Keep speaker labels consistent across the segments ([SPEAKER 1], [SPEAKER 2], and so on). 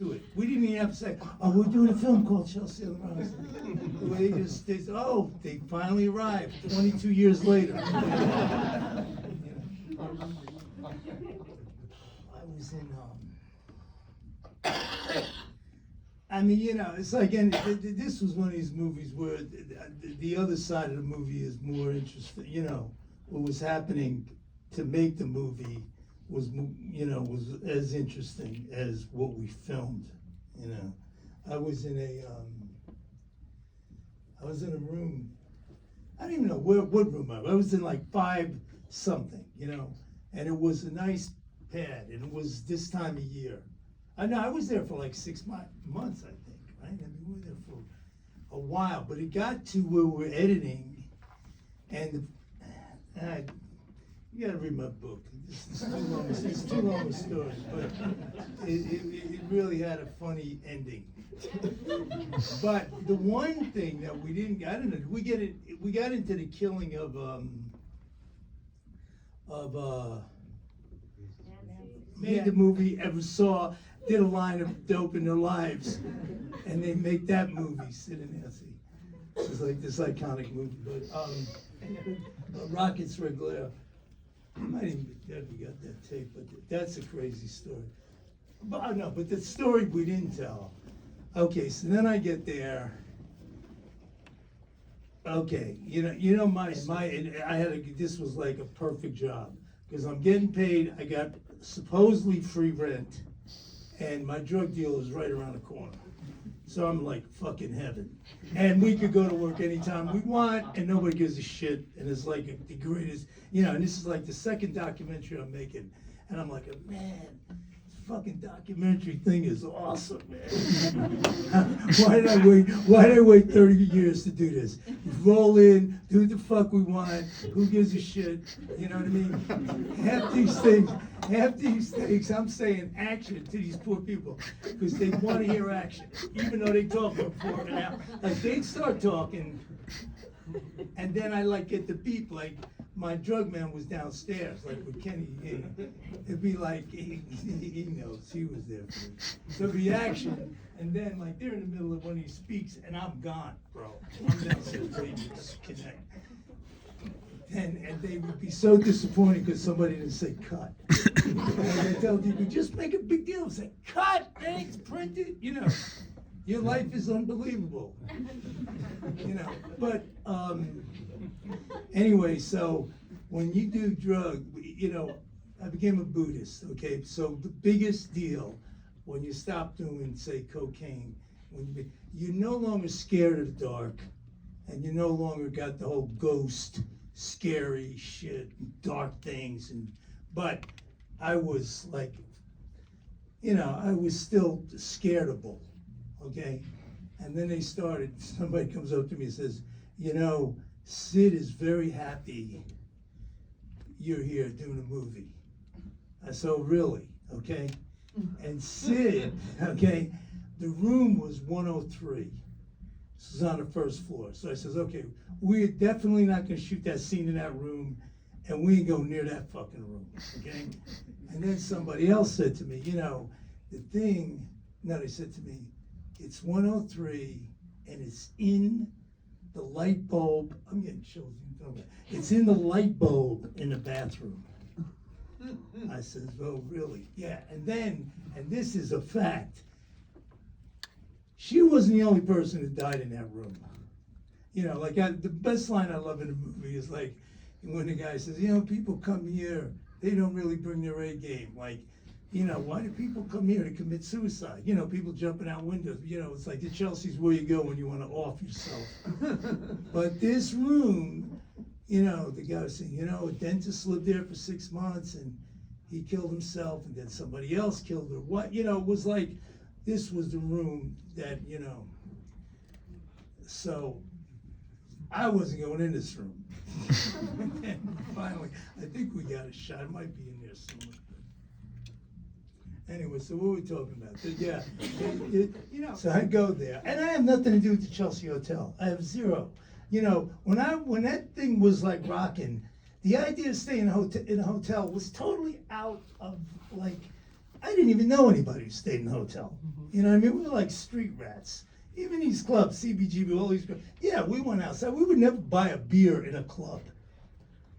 [SPEAKER 1] do it. We didn't even have to say, oh, we're doing a film called Chelsea on the Bronx. They finally arrived 22 years later. I was in, I mean, it's like, and this was one of these movies where the other side of the movie is more interesting, what was happening to make the movie was as interesting as what we filmed, I was in a room, I don't even know what room I was in, like 5 something, and it was a nice pad, and it was this time of year. I know I was there for like 6 months, I think, right? I mean, we were there for a while, but it got to where we were editing, and you gotta read my book. It's too long a story, but it really had a funny ending. But the one thing that we didn't, I don't know, we got into the killing of made the movie ever saw, did a line of Dope in Their Lives, and they make that movie, Sid and Nancy. It's like this iconic movie, but Rockets Regular. I might even be dead, we got that tape, but that's a crazy story. But no, but the story we didn't tell. Okay, so then I get there. Okay, this was like a perfect job, because I'm getting paid, I got supposedly free rent, and my drug dealer is right around the corner. So I'm like fucking heaven. And we could go to work anytime we want, and nobody gives a shit, and it's like the greatest, and this is like the second documentary I'm making, and I'm like, man, this fucking documentary thing is awesome, man. Why did I wait 30 years to do this? Roll in, do the fuck we want, who gives a shit, you know what I mean? Half these things, I'm saying action to these poor people, because they want to hear action, even though they talk for an hour. Like, they'd start talking, and then I get the beep, like, my drug man was downstairs, like with Kenny. It'd be like, he knows, he was there for me. So it'd be action, and then like they're in the middle of when he speaks, and I'm gone, bro. I'm downstairs waiting to disconnect. And they would be so disappointed because somebody didn't say cut. And I tell people, just make a big deal and say, cut, thanks, print it, Your life is unbelievable, But anyway, so when you do drug, I became a Buddhist. Okay, so the biggest deal when you stop doing, say, cocaine, you're no longer scared of the dark, and you no longer got the whole ghost, scary shit, dark things, but I was like, I was still scaredable. Okay, and then somebody comes up to me and says, Sid is very happy you're here doing a movie. I said, oh, really? Okay, and Sid, okay, the room was 103. This was on the first floor. So I says, okay, we're definitely not gonna shoot that scene in that room, and we ain't go near that fucking room, okay? And then somebody else said to me, they said to me, it's 103, and it's in the light bulb. I'm getting chills. It's in the light bulb in the bathroom. I says, oh, really? Yeah, and this is a fact. She wasn't the only person that died in that room. The best line I love in the movie is like, when the guy says, people come here, they don't really bring their A game. Like, why do people come here to commit suicide? People jumping out windows. It's like the Chelsea's where you go when you want to off yourself. But this room, the guy was saying, a dentist lived there for 6 months and he killed himself, and then somebody else killed her. What, it was like, this was the room that, so I wasn't going in this room. And finally, I think we got a shot. It might be in there somewhere. Anyway, so what were we talking about? Yeah, so I go there, and I have nothing to do with the Chelsea Hotel. I have zero. When that thing was like rocking, the idea of staying in a hotel was totally out of like I didn't even know anybody who stayed in the hotel. You know what I mean? We were like street rats. Even these clubs, CBGB, all these clubs. Yeah, we went outside. We would never buy a beer in a club.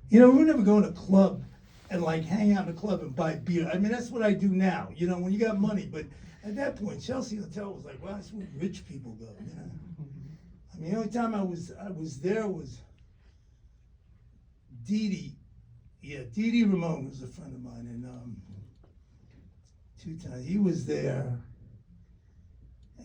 [SPEAKER 1] You know, we would never go in a club and like hang out in a club and buy beer. I mean, that's what I do now, you know, when you got money. But at that point, Chelsea Hotel was like, well, that's where rich people go, you know. I mean, the only time I was there was Dee Dee Ramon was a friend of mine, and 2 times he was there,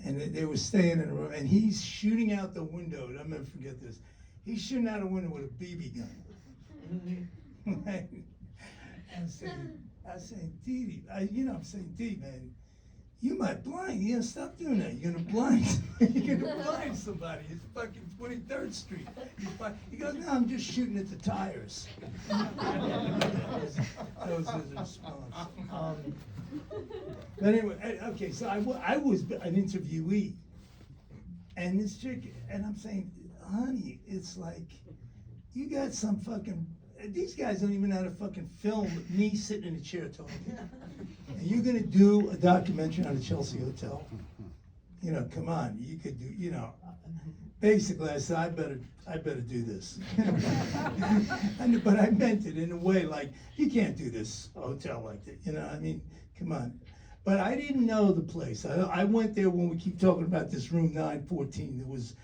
[SPEAKER 1] and they were staying in a room, and he's shooting out the window. I'll never forget this. He's shooting out a window with a BB gun. Right? I'm saying, Dee, I'm saying, Dee, man, you might blind. You know, stop doing that. You're gonna blind. You're gonna blind somebody. It's fucking 23rd Street. He goes, no, I'm just shooting at the tires. That was his response. But anyway, okay, so I was an interviewee, and this chick, and I'm saying, honey, it's like, you got some fucking. These guys don't even know how to fucking film me sitting in a chair talking. And you're gonna do a documentary on the Chelsea Hotel? You know, come on, you could do, you know. Basically, I said, I better do this. But I meant it in a way like, you can't do this hotel like that, you know, I mean, come on. But I didn't know the place. I went there when we keep talking about this room 914. There was